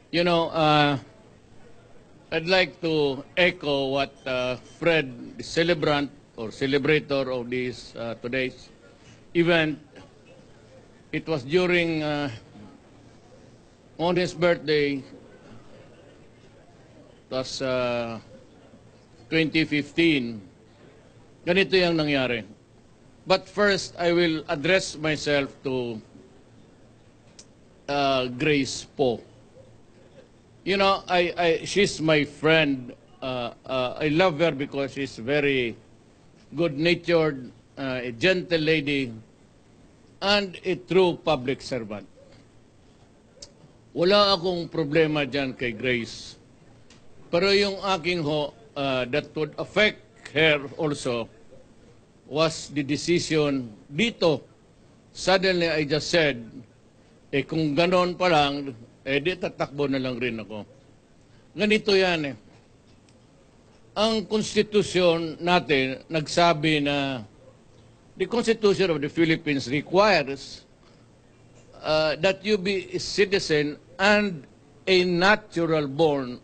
You know, I'd like to echo what Fred, the celebrant or celebrator of this today's event. It was during on his birthday. It was 2015. Ganito yung nangyari. But first, I will address myself to Grace Po. You know, she's my friend. I love her because she's very good-natured, a gentle lady, and a true public servant. Wala akong problema dyan kay Grace. Pero yung aking that would affect her also was the decision dito. Suddenly, I just said, kung ganon pa lang, di tatakbo na lang rin ako. Ganito yan Ang konstitusyon natin nagsabi na the Constitution of the Philippines requires that you be a citizen and a natural born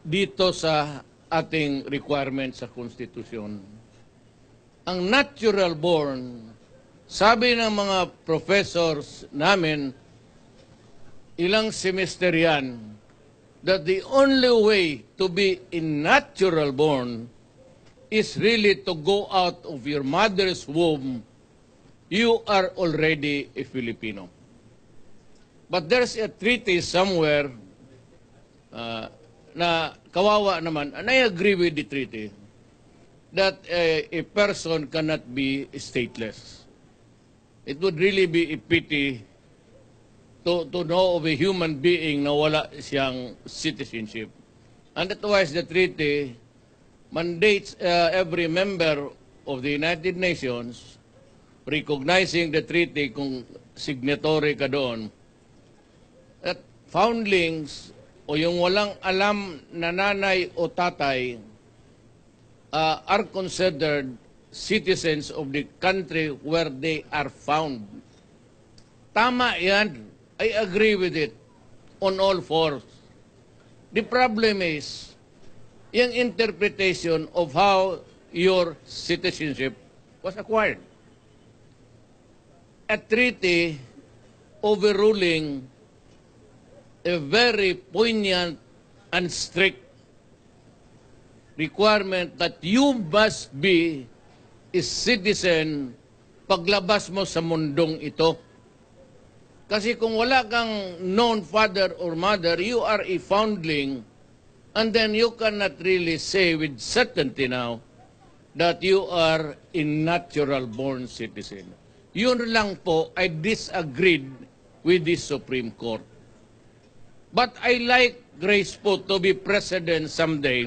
dito sa ating requirement sa konstitusyon. Ang natural born, sabi ng mga professors namin, ilang semester yan, that the only way to be a natural born is really to go out of your mother's womb. You are already a Filipino. But there's a treaty somewhere na kawawa naman, and I agree with the treaty, that a person cannot be stateless. It would really be a pity to know of a human being na wala siyang citizenship. And that's why the treaty mandates every member of the United Nations, recognizing the treaty kung signatory ka doon, that foundlings o yung walang alam na nanay o tatay are considered citizens of the country where they are found. Tama yan. I agree with it on all fours. The problem is yung interpretation of how your citizenship was acquired. A treaty overruling a very poignant and strict requirement that you must be a citizen paglabas mo sa mundong ito. Kasi kung wala kang known father or mother, you are a foundling, and then you cannot really say with certainty now that you are a natural-born citizen. Yun lang po, I disagreed with the Supreme Court. But I like Grace po to be president someday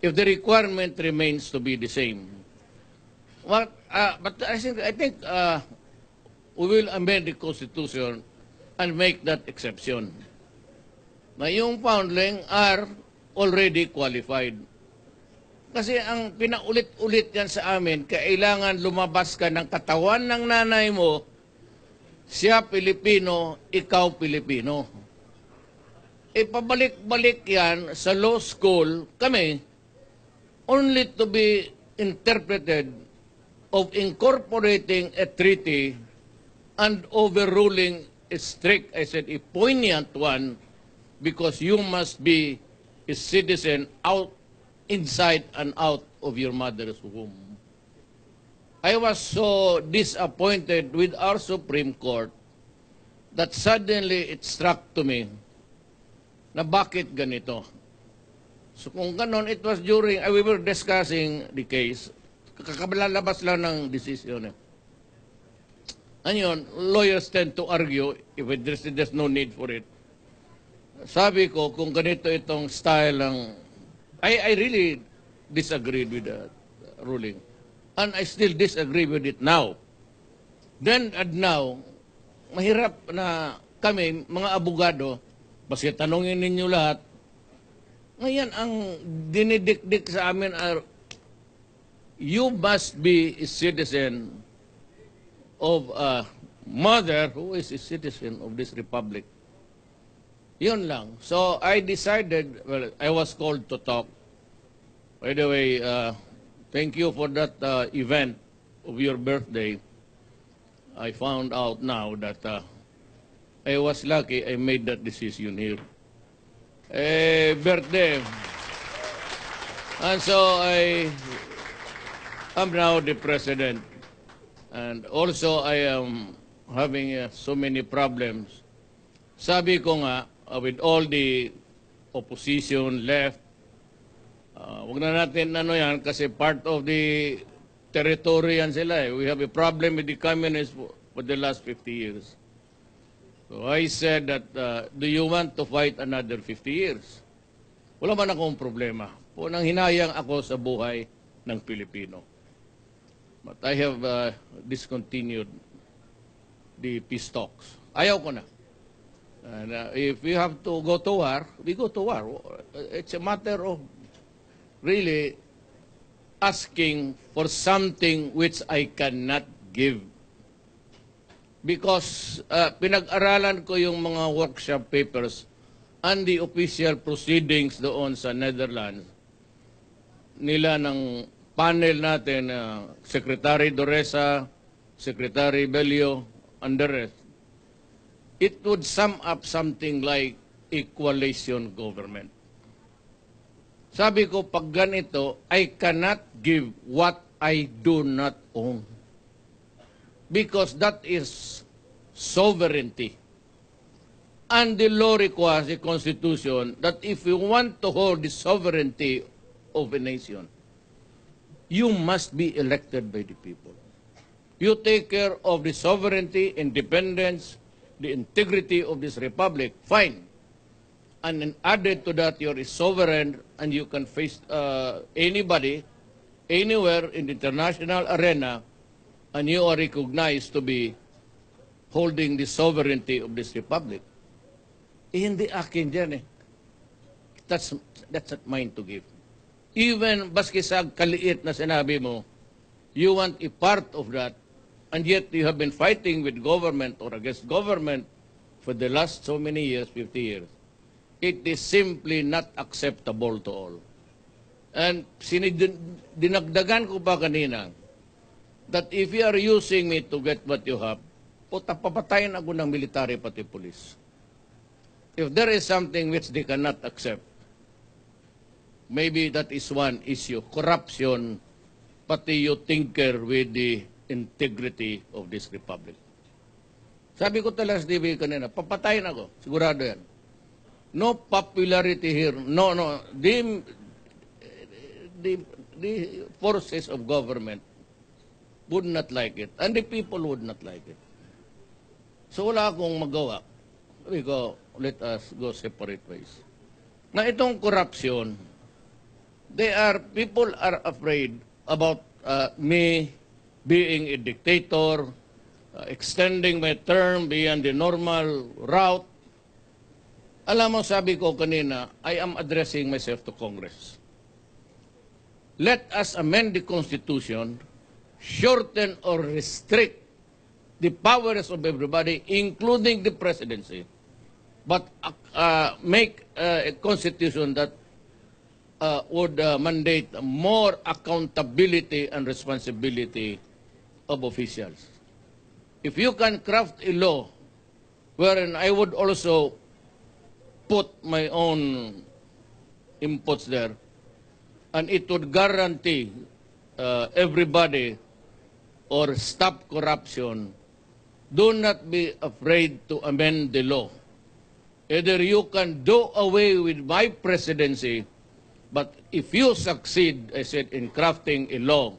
if the requirement remains to be the same. But I think we will amend the Constitution and make that exception. Na yung foundling are already qualified. Kasi ang pinaulit-ulit yan sa amin, kailangan lumabas ka ng katawan ng nanay mo, siya Pilipino, ikaw Pilipino. Pabalik-balik yan sa law school, kami, only to be interpreted of incorporating a treaty and overruling a strict, I said, a poignant one, because you must be a citizen inside and out of your mother's womb. I was so disappointed with our Supreme Court that suddenly it struck to me na bakit ganito. So kung ganon, it was during, we were discussing the case, kakabalabas lang ng decision. And yun, lawyers tend to argue if there's no need for it. Sabi ko, kung ganito itong style ng... I really disagreed with the ruling. And I still disagree with it now. Then and now, mahirap na kami, mga abogado, basta tanongin ninyo lahat, ngayon ang dinidikdik sa amin are, you must be a citizen of a mother who is a citizen of this republic. Yun lang. So I decided, well, I was called to talk. By the way, thank you for that event of your birthday. I found out now that I was lucky I made that decision here. Birthday. And so I am now the president. And also I am having so many problems. Sabi ko nga, with all the opposition left, wag na natin ano yan kasi part of the territory yan sila eh. We have a problem with the communists for the last 50 years. So I said that, do you want to fight another 50 years? Wala man akong problema. Nang hinayang ako sa buhay ng Pilipino. But I have discontinued the peace talks. Ayaw ko na. And if we have to go to war, we go to war. It's a matter of really asking for something which I cannot give. Because pinag-aralan ko yung mga workshop papers and the official proceedings doon sa Netherlands nila ng panel natin, Secretary Doresa, Secretary Bello, and the rest. It would sum up something like a coalition government. Sabi ko, pag ganito, I cannot give what I do not own. Because that is sovereignty. And the law requires a constitution that if you want to hold the sovereignty of a nation, you must be elected by the people. You take care of the sovereignty, independence, the integrity of this republic, fine. And then added to that, you're a sovereign and you can face anybody, anywhere in the international arena, and you are recognized to be holding the sovereignty of this republic. Hindi akin dyan eh. That's not mine to give. Even baski sa kaliit na sinabi mo, you want a part of that, and yet you have been fighting with government or against government for the last so many years, 50 years. It is simply not acceptable to all. And dinagdagan ko pa kanina that if you are using me to get what you have, papatayin ako ng military pati police. If there is something which they cannot accept, maybe that is one issue. Corruption, pati you tinker with the integrity of this republic. Sabi ko talaga sa TV kanina, papatayin ako. Sigurado yan. No popularity here. No. The forces of government would not like it. And the people would not like it. So wala akong magawa. Sabi ko, let us go separate ways. Na itong corruption, people are afraid about me being a dictator, extending my term beyond the normal route. Alam mo, sabi ko kanina, I am addressing myself to Congress. Let us amend the Constitution, shorten or restrict the powers of everybody, including the presidency, but make a Constitution that would mandate more accountability and responsibility of officials. If you can craft a law wherein I would also put my own inputs there, and it would guarantee everybody or stop corruption, do not be afraid to amend the law. Either you can do away with my presidency, but if you succeed, I said, in crafting a law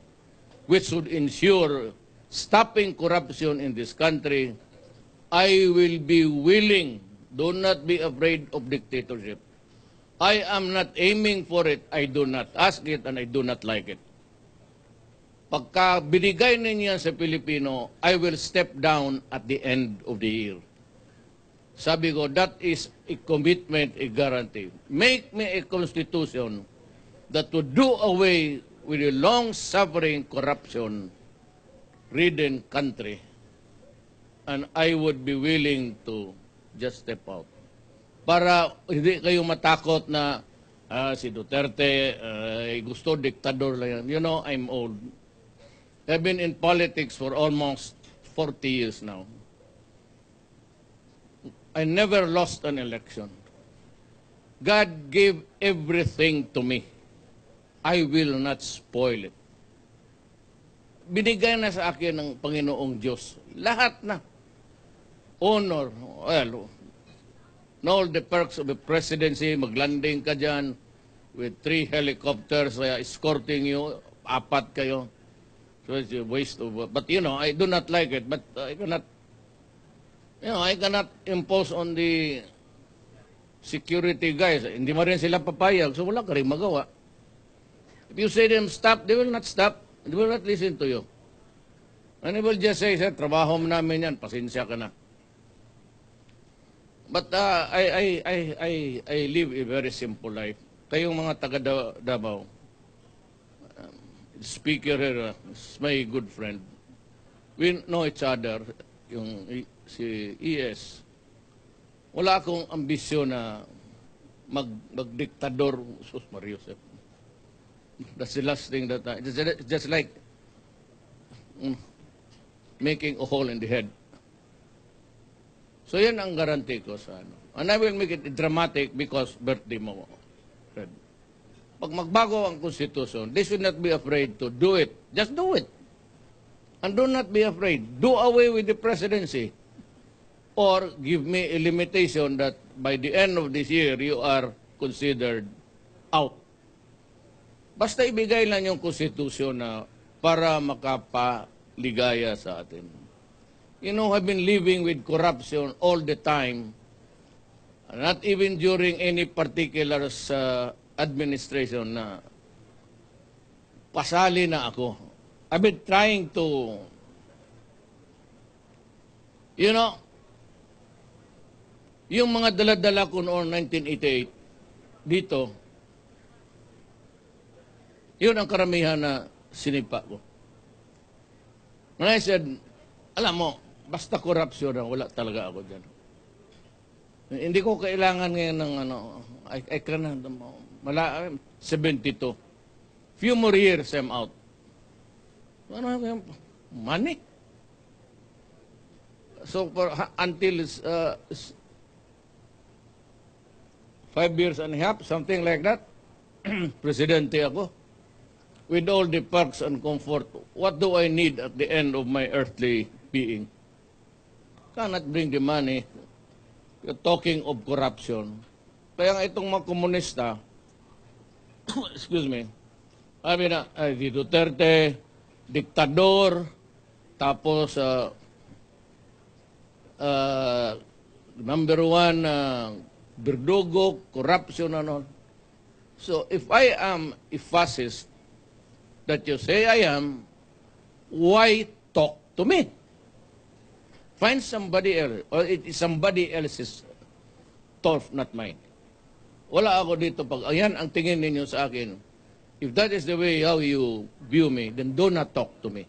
which would ensure stopping corruption in this country, I will be willing. Do not be afraid of dictatorship. I am not aiming for it. I do not ask it and I do not like it. Pagka binigay ninyo sa Pilipino, I will step down at the end of the year. Sabi ko, that is a commitment, a guarantee. Make me a constitution that would do away with a long-suffering, corruption-ridden country. And I would be willing to just step out. para hindi kayo matakot na si Duterte gusto diktador lang yan. You know, I'm old. I've been in politics for almost 40 years now. I never lost an election. God gave everything to me. I will not spoil it. Binigay na sa akin ng Panginoong Diyos. Lahat na. Honor. Well, all the perks of the presidency, maglanding ka dyan with 3 helicopters escorting you, 4 kayo. So it's a waste of, but you know, I do not like it, but I cannot impose on the security guys. Hindi mo rin sila papayag, so wala ka rin magawa. If you say them stop, they will not stop. They will not listen to you. And they will just say, sir, trabaho mo namin yan, pasensya ka na. But I live a very simple life. Kayong mga taga Davao, speaker here is my good friend. We know each other, yung si ES. Wala akong ambisyon na magdiktador. Sus Mario, that's the last thing that it's just like making a hole in the head. So yan ang guarantee ko sa ano. And I will make it dramatic because birthday mo, Fred. Pag magbago ang Constitution, they should not be afraid to do it. Just do it. And do not be afraid. Do away with the presidency. Or give me a limitation that by the end of this year, you are considered out. Basta ibigay lang yung Constitution na para makapaligaya sa atin. You know, I've been living with corruption all the time. Not even during any particular administration na pasali na ako. I've been trying to, you know, yung mga dala-dala ko noong 1988, dito, yun ang karamihan na sinipa ko. And I said, alam mo, basta korupsyon na, wala talaga ako dyan. Hindi ko kailangan ngayon ng ano, I cannot, 72. Few more years, I'm out. Ano, money. So, until 5 years and a half, something like that, presidente ako. With all the perks and comfort, what do I need at the end of my earthly being? Cannot bring the money. You're talking of corruption. Kaya nga itong mga komunista, excuse me, sabi na, si Duterte, diktador, tapos number 1, berdugo, corruption and all. So if I am a fascist, that you say I am, why talk to me? Find somebody else, or it is somebody else's turf, not mine. Wala ako dito pag, ayan ang tingin ninyo sa akin. If that is the way how you view me, then do not talk to me.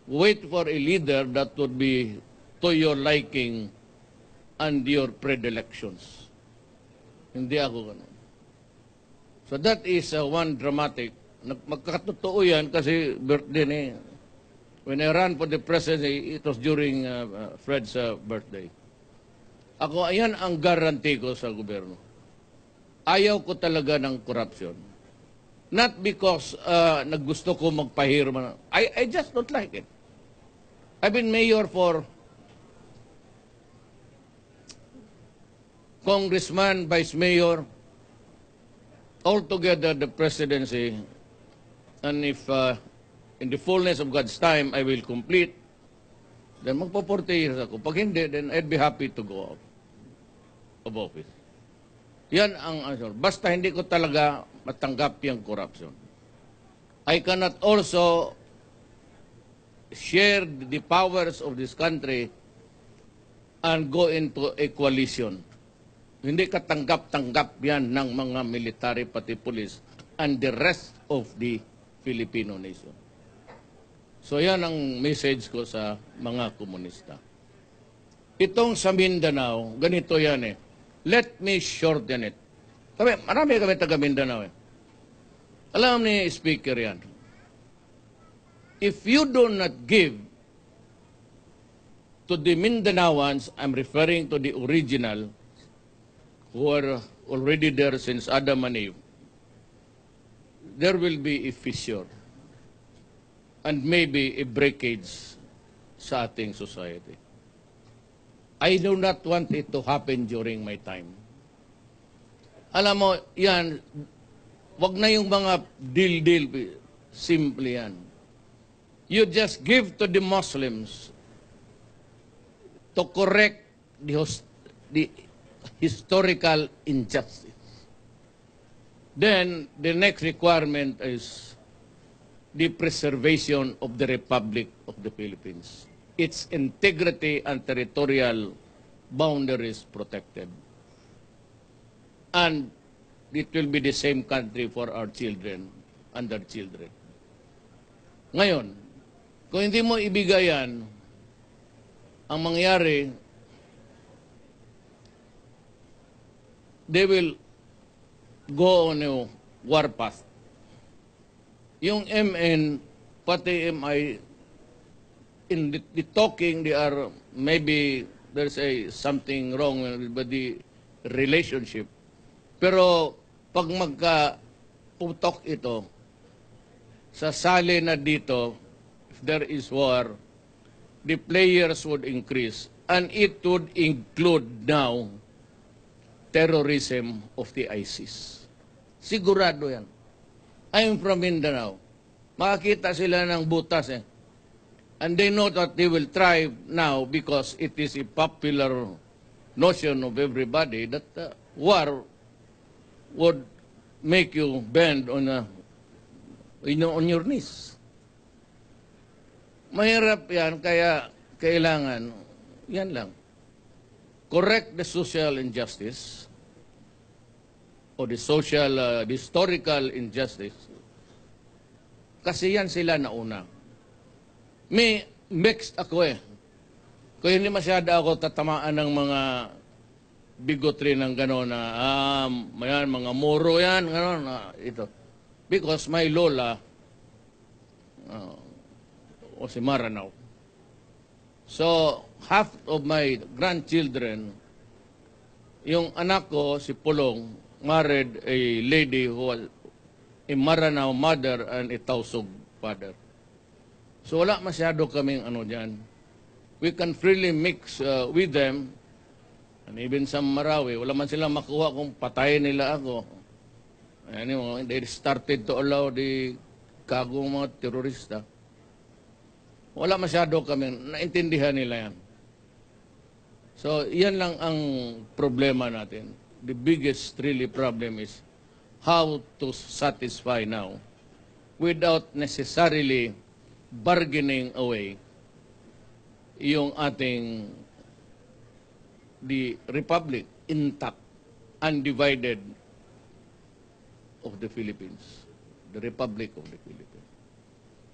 Wait for a leader that would be to your liking and your predilections. Hindi ako ganun. So that is one dramatic. Magkatotoo yan kasi birthday ni. When I ran for the presidency, it was during Fred's birthday. Ako, ayan ang guarantee ko sa gobyerno. Ayaw ko talaga ng corruption. Not because naggusto ko magpahirma. I just don't like it. I've been mayor for congressman, vice mayor, altogether the presidency. And if in the fullness of God's time I will complete, then magpo-40 years ako. Pag hindi, then I'd be happy to go out of office. Yan ang answer. Basta hindi ko talaga matanggap yung corruption. I cannot also share the powers of this country and go into a coalition. Hindi katanggap-tanggap yan ng mga military pati police and the rest of the Filipino nation. So yan ang message ko sa mga komunista. Itong sa Mindanao, ganito yan eh. let me shorten it. Marami kami taga Mindanao eh. Alam ni Speaker yan. If you do not give to the Mindanaoans, I'm referring to the original, who are already there since Adam and Eve, there will be a fissure and maybe a breakage sa ating society. I do not want it to happen during my time. Alam mo, yan, wag na yung mga deal-deal, simple yan. You just give to the Muslims to correct the historical injustice. Then, the next requirement is the preservation of the Republic of the Philippines. Its integrity and territorial boundaries protected. And it will be the same country for our children and their children. Ngayon, kung hindi mo ibigay yan, ang mangyari, they will go on a warpath. Yung MN, pati MI, in the talking, they are, maybe there's something wrong with the relationship. Pero pag magka-putok ito, sasali na dito, if there is war, the players would increase. And it would include now terrorism of the ISIS. Sigurado yan. I'm from Mindanao. Makakita sila ng butas eh. And they know that they will thrive now because it is a popular notion of everybody that war would make you bend on your knees. Mahirap yan, kaya kailangan, yan lang, correct the social injustice or the historical injustice. Kasi yan sila nauna. May mixed ako eh. Kaya hindi masyado ako tatamaan ng mga bigotry ng gano'n na, yan, mga moro yan, gano'n, ito. Because my lola, o si Maranao. So, half of my grandchildren, yung anak ko, si Pulong, married a lady who was a Maranao mother and a Tausug father. So, wala masyado kaming ano dyan. We can freely mix with them, and even sa Marawi, wala man silang makuha kung patayin nila ako. Anyway, they started to allow the kagong mga terorista. Wala masyado kami, naintindihan nila yan. So, yan lang ang problema natin. The biggest really problem is how to satisfy now without necessarily bargaining away yung ating the Republic intact, undivided of the Philippines. The Republic of the Philippines.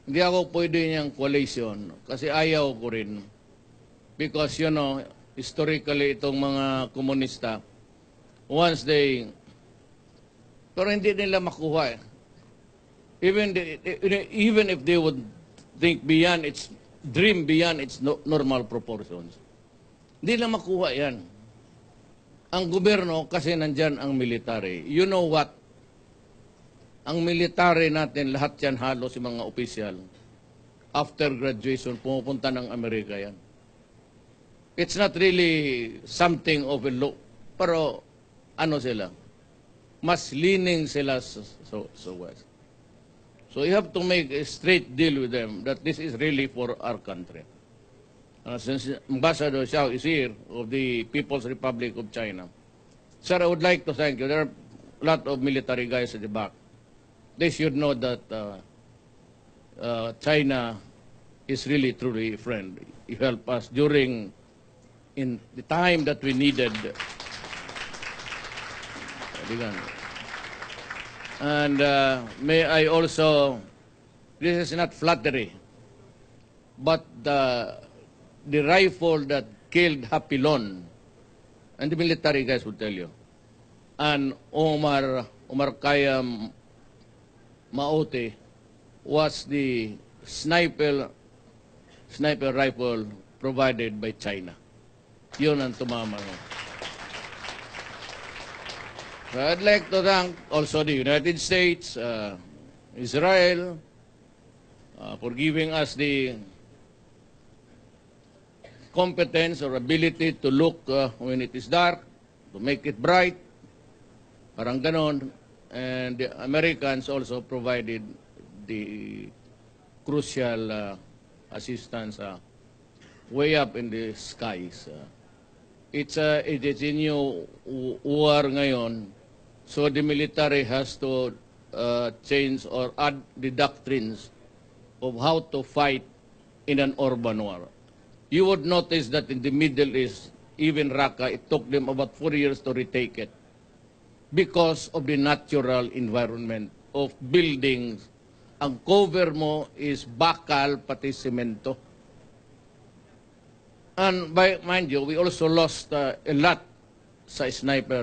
Hindi ako pwede niyang coalition kasi ayaw ko rin. Because, you know, historically itong mga komunista, once they, pero hindi nila makuha eh. Even if they would think beyond its, dream beyond its normal proportions, hindi na makuha yan. Ang gobyerno, kasi nandyan ang military. You know what? Ang military natin, lahat yan halos yung mga opisyal. After graduation, pumupunta ng Amerika yan. It's not really something of a law. Pero, ano sila? Mas leaning sila sa West. So you have to make a straight deal with them that this is really for our country. Since Ambassador Xiao is here of the People's Republic of China, sir, I would like to thank you. There are a lot of military guys at the back. They should know that China is really truly a friend. You help us during in the time that we needed. And may I also, this is not flattery, but the rifle that killed Hapilon and the military guys will tell you. And Omar Khayyam Maute was the sniper rifle provided by China. Yun ang tumama mo. So I'd like to thank also the United States, Israel, for giving us the competence or ability to look when it is dark, to make it bright, parang ganon. And the Americans also provided the crucial assistance way up in the skies. It is a new war ngayon, so the military has to change or add the doctrines of how to fight in an urban war. You would notice that in the Middle East, even Raqqa, it took them about 4 years to retake it because of the natural environment of buildings. Ang cover mo is bakal pati semento. And mind you, we also lost a lot sa sniper.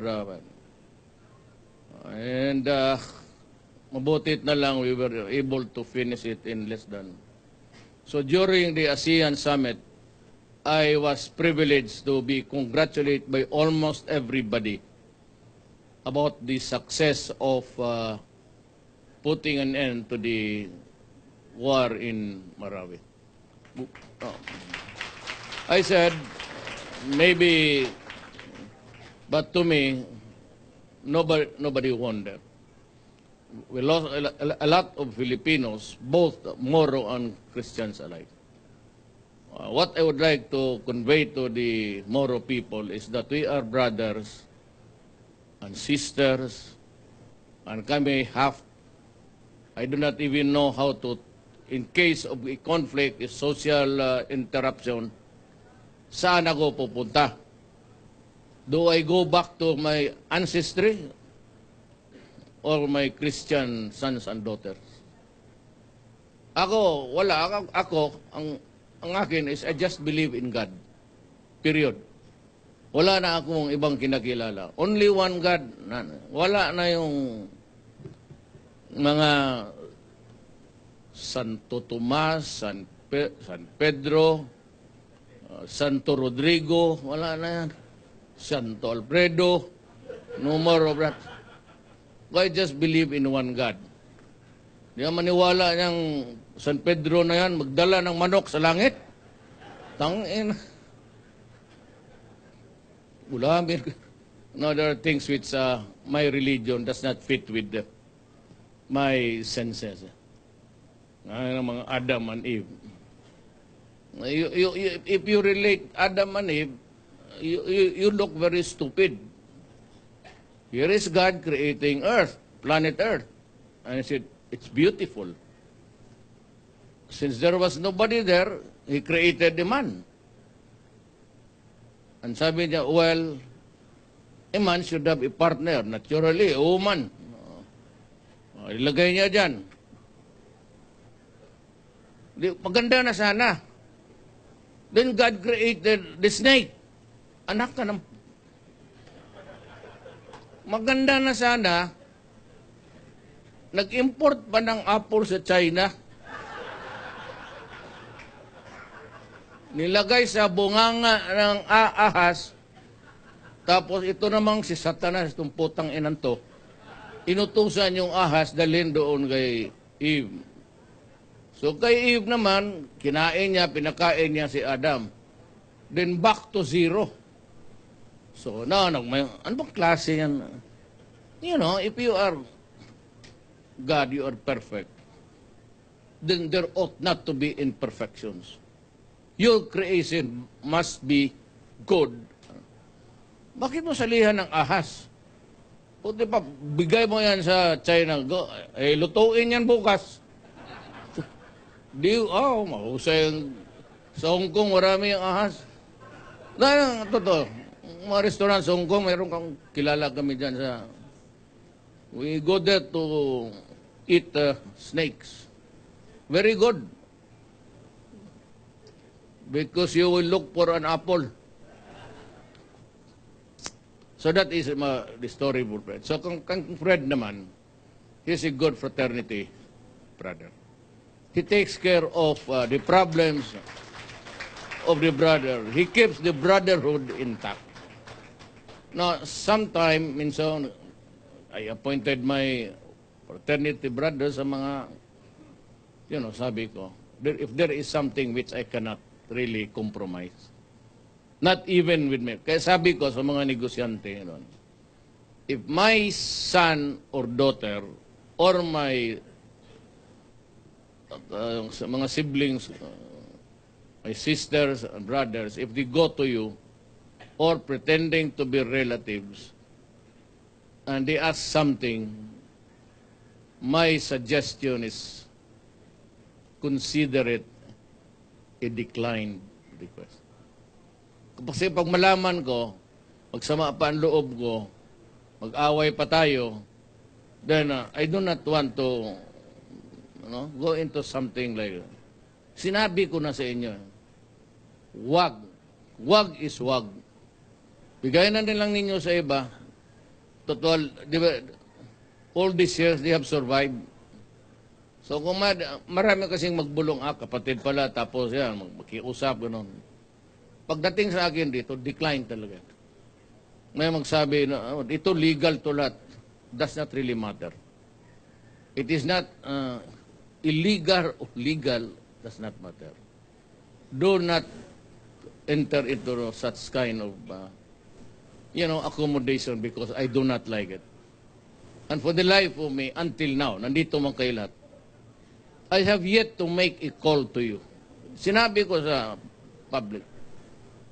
And mabutit na lang we were able to finish it in less than. So during the ASEAN summit, I was privileged to be congratulated by almost everybody about the success of putting an end to the war in Marawi. I said, maybe, but to me, nobody won that. We lost a lot of Filipinos, both Moro and Christians alike. What I would like to convey to the Moro people is that we are brothers and sisters, and kami I do not even know how to, in case of a conflict, a social interruption, saan ako pupunta? Do I go back to my ancestry or my Christian sons and daughters? Ako, wala. Ang akin is I just believe in God. Period. Wala na akong ibang kinakilala. Only one God. Wala na yung mga Santo Tomas, San Pedro, Santo Rodrigo, wala na yan. Santo Alfredo, no more of that. I just believe in one God. Di ka maniwala niyang San Pedro na yan, magdala ng manok sa langit. Tangin. Ulamin. No, there are things which my religion does not fit with my senses. Ng mga Adam and Eve. If you relate Adam and Eve, you look very stupid. Here is God creating Earth, planet Earth. And I said, it's beautiful. Since there was nobody there, He created the man. And sabi niya, well, a man should have a partner. Naturally, a woman. Ilagay niya dyan. Maganda na sana. Then God created the snake. Anak ka ng... Maganda na sana. Nag-import pa ng apple sa China. Nilagay sa bunganga ng ahas. Tapos ito namang si Satanas, itong putang inan to, inutusan yung ahas dalhin doon kay Eve. So kay Eve naman, kinain niya, pinakain niya si Adam. Then back to zero. So ano bang klase yan? You know, if you are God, you are perfect. Then there ought not to be imperfections. Your creation must be good. Bakit mo salihan ng ahas? O diba, bigay mo yan sa China, lutuin yan bukas. Mahusay sa Hong Kong, marami yung ahas. Dahil, totoo, mga restaurant sa Hong Kong, mayroon kang kilala kami dyan sa... We go there to eat snakes. Very good. Because you will look for an apple. So that is the story for Fred. So kang Fred naman, he's a good fraternity brother. He takes care of the problems of the brother. He keeps the brotherhood intact. Now, sometime, minsan, I appointed my fraternity brothers sa mga, sabi ko, if there is something which I cannot really compromise, not even with me. Kaya sabi ko sa mga negosyante, if my son or daughter or my mga siblings, my sisters and brothers, if they go to you or pretending to be relatives and they ask something, my suggestion is consider it a declined request. Kasi pag malaman ko, magsama pa ang loob ko, mag-away pa tayo, then I do not want to go into something like that. Sinabi ko na sa inyo, wag. Wag is wag. Bigay na nilang ninyo sa iba. Total, di ba, all these years, they have survived. So kung marami kasing magbulong, kapatid pala, tapos yan, magkiusap, gano'n. Pagdating sa akin dito, decline talaga. May magsabi na, ito legal to lahat. Does not really matter. It is not illegal or legal, does not matter. Do not enter into such kind of, accommodation because I do not like it. And for the life of me, until now, nandito man kayo lahat, I have yet to make a call to you. Sinabi ko sa public,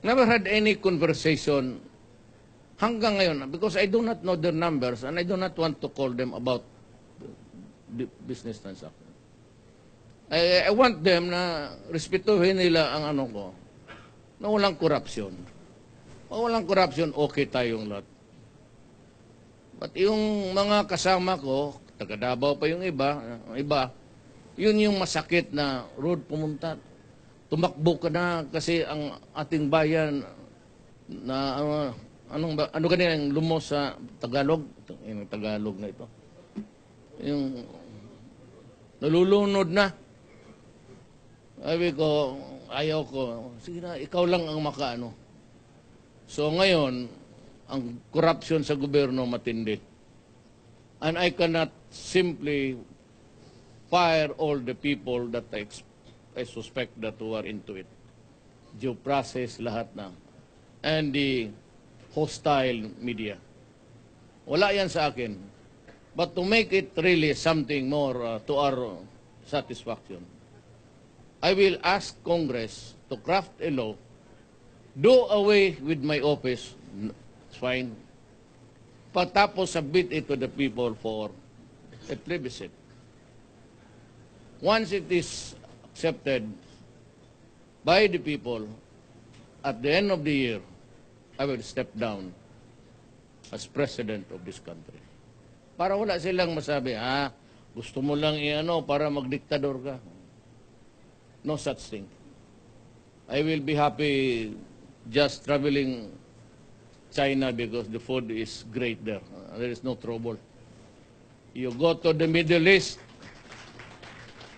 never had any conversation hanggang ngayon because I do not know their numbers and I do not want to call them about the business transaction. I want them na respetuhin nila ang ko, na walang korupsyon. Pag walang korupsyon, okay tayong lahat. But yung mga kasama ko, taga Davao pa yung iba, yun yung masakit na road pumunta. Tumakbo ka na kasi ang ating bayan na ano ganyan yung lumos sa Tagalog? Yung Tagalog na ito. Yung nalulunod na. Sabi ko, ayaw ko. Sige na, ikaw lang ang makaano. So ngayon, ang corruption sa gobyerno matindi. And I cannot simply fire all the people that I suspect that who are into it. Due process, lahat na. And the hostile media. Wala yan sa akin. But to make it really something more to our satisfaction, I will ask Congress to craft a law, do away with my office, it's fine, patapos submit it to the people for a plebiscite. Once it is accepted by the people, at the end of the year, I will step down as president of this country. Para wala silang masabi, gusto mo lang para magdiktador ka. No such thing. I will be happy just traveling China because the food is great there. There is no trouble. You go to the Middle East,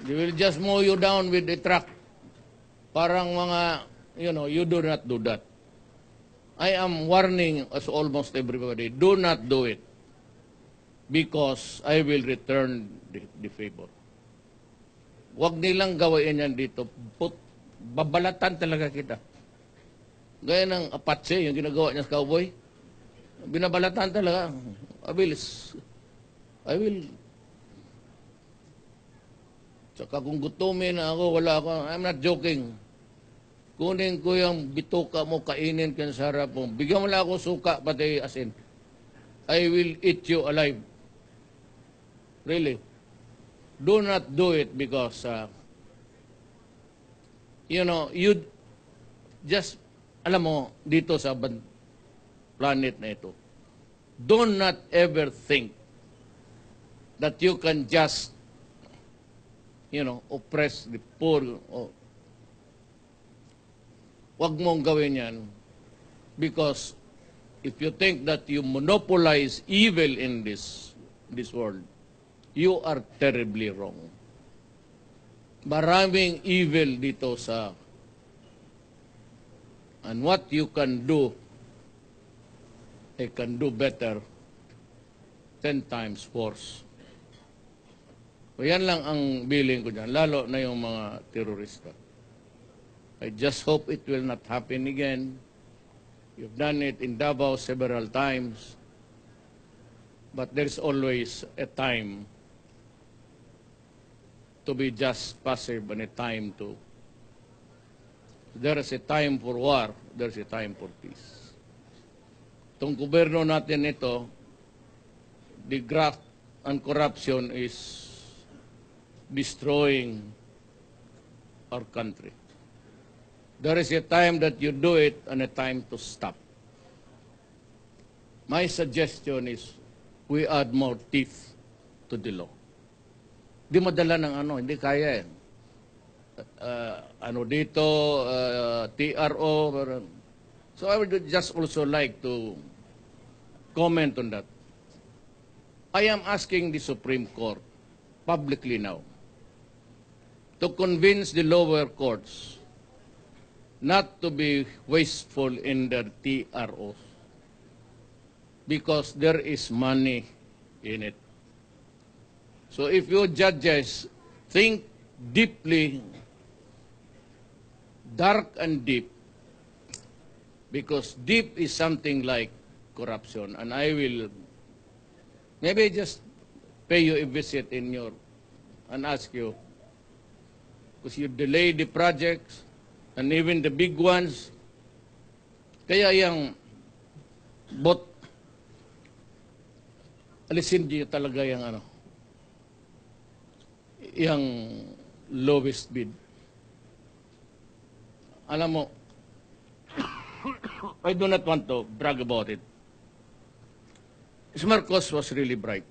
they will just mow you down with a truck. Parang mga, you do not do that. I am warning as almost everybody, do not do it because I will return the favor. Huwag nilang gawain yan dito. Babalatan talaga kita. Gaya ng Apache, yung ginagawa niya sa cowboy. Binabalatan talaga. I will. Tsaka kung gutumin ako, wala ako. I'm not joking. Kunin ko yung bituka mo, kainin ka sa harap mo. Bigyan mo lang ako suka, pati asin. I will eat you alive. Really. Do not do it because, you just, alam mo, dito sa planet na ito, do not ever think that you can just, oppress the poor. Wag mong gawin yan because if you think that you monopolize evil in this world, you are terribly wrong. Maraming evil dito sa, and what you can do, I can do better 10 times worse. So yan lang ang billing ko dyan, lalo na yung mga terorista. I just hope it will not happen again. You've done it in Davao several times, but there's always a time to be just passive and a time to. There is a time for war, there's a time for peace. Itong gobyerno natin ito, the graft and corruption is destroying our country. There is a time that you do it and a time to stop. My suggestion is we add more teeth to the law. Di madala ng hindi kaya eh. Dito, TRO. So I would just also like to comment on that. I am asking the Supreme Court publicly now to convince the lower courts not to be wasteful in their TROs because there is money in it. So if you judges think deeply, dark and deep, because deep is something like corruption, and I will maybe just pay you a visit in your, and ask you, because you delay the projects, and even the big ones, kaya yung bot, alisin niyo talaga yung yung lowest bid. Alam mo, I do not want to brag about it. Marcos was really bright.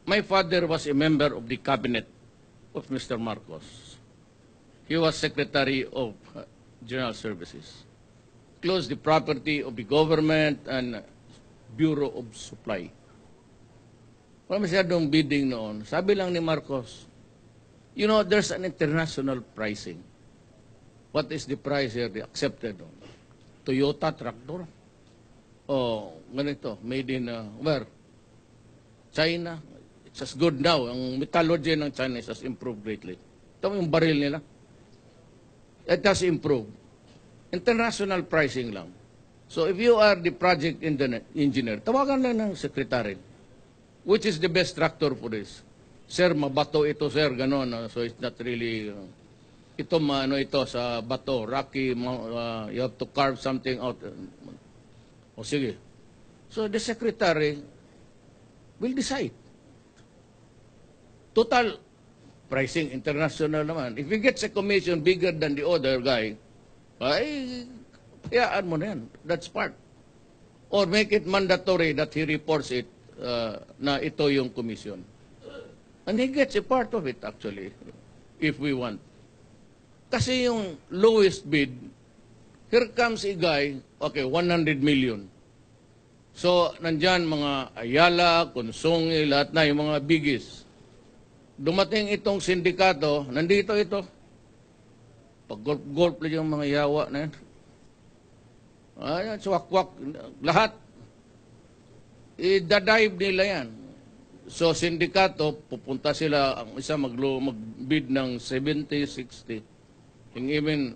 My father was a member of the cabinet of Mr. Marcos. He was Secretary of General Services. Closed the property of the government and Bureau of Supply. Wala masyadong bidding noon. Sabi lang ni Marcos, you know, there's an international pricing. What is the price here they accepted? Toyota tractor? Oh, ganito, made in, where? China. It's as good now. Ang metallurgy ng China has improved greatly. Ito yung baril nila. It has improved. International pricing lang. So if you are the project engineer, tawagan lang ng secretary. Which is the best tractor for this? Sir, mabato ito, sir, ganon. So it's not really, ito ito sa bato, rocky, you have to carve something out. O sige. So the secretary will decide. Total pricing international naman. If he gets a commission bigger than the other guy, ay, hayaan mo na yan. That's part. Or make it mandatory that he reports it na ito yung commission. And he gets a part of it actually, if we want. Kasi yung lowest bid, here comes a guy, okay, 100 million. So, nandyan mga Ayala, Consongi, lahat na yung mga biggies. Dumating itong sindikato, nandito ito. Pag-golf lang yung mga yawa na yan. Ayan, swak-wak, lahat. I-dive nila yan. So, sindikato, pupunta sila, ang isa mag-bid ng 70, 60. And even,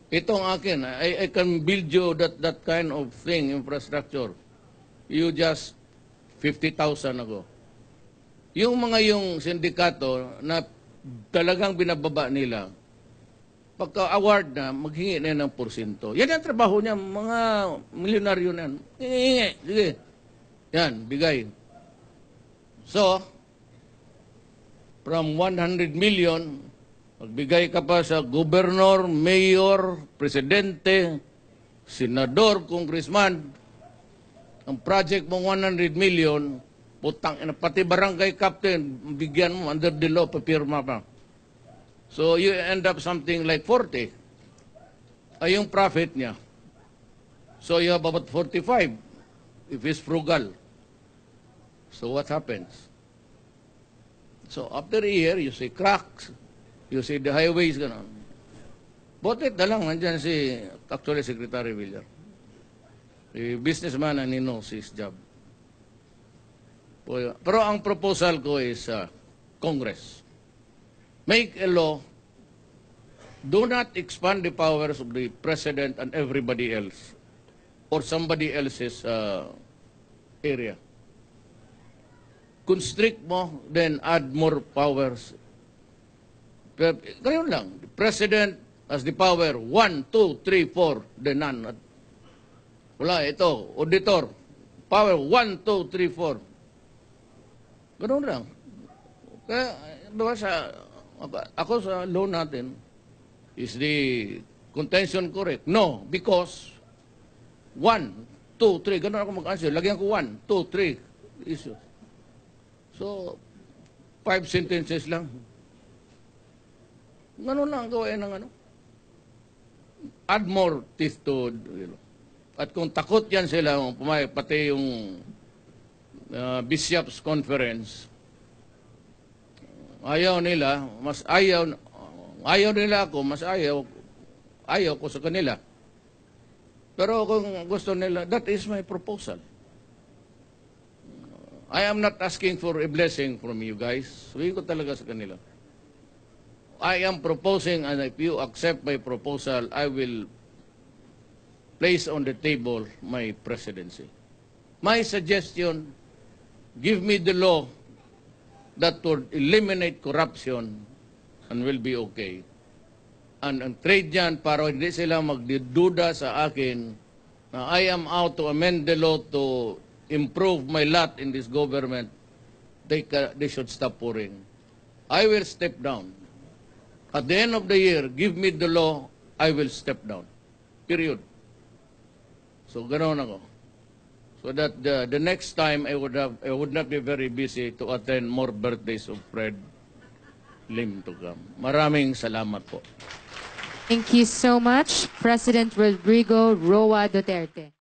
itong akin, I can build you that kind of thing, infrastructure. You just 50,000 ago. Yung sindikato na talagang binababa nila, pagka-award na, maghingi na ng porsyento. Yan ang trabaho niya, mga milyonaryo na yan. Hingi, sige. Yan, bigay. So, from 100 million, magbigay ka pa sa gobernador, mayor, presidente, senador, congressman. Ang project mong 100 million, putang ina, pati barangay captain, bigyan mo under the law, papirma pa. So you end up something like 40. Ay yung profit niya. So you have about 45 if he's frugal. So what happens? So after a year, you see cracks, you see the highways, gano'n. Butit na lang, nandyan actually Secretary Villar. The businessman and he knows his job. Pero ang proposal ko is Congress. Make a law. Do not expand the powers of the President and everybody else or somebody else's area. Constrict mo, then add more powers. Pero, ganyan lang. The President has the power 1, 2, 3, 4, then none. Wala, ito, auditor. Power 1, 2, 3, 4. Ganun lang. Kaya, diba ako sa law natin, is the contention correct? No, because 1, 2, 3, ganun ako mag-answer. Lagyan ko 1, 2, 3 issues. So, 5 sentences lang. Ganun lang gawin ng ano. Add more teeth to, At kung takot yan sila, pati yung Bishops Conference, ayaw nila ako, mas ayaw ko sa kanila. Pero kung gusto nila, that is my proposal. I am not asking for a blessing from you guys. Sabihin ko talaga sa kanila. I am proposing, and if you accept my proposal, I will place on the table my presidency. My suggestion, give me the law that would eliminate corruption and will be okay. And ang trade yan, para hindi sila magduda sa akin na I am out to amend the law to improve my lot in this government, they should stop pouring. I will step down. At the end of the year, give me the law, I will step down. Period. So, ganoon ako. So that the next time I would not be very busy to attend more birthdays of Fred Lim to come. Maraming salamat po. Thank you so much, President Rodrigo Roa Duterte.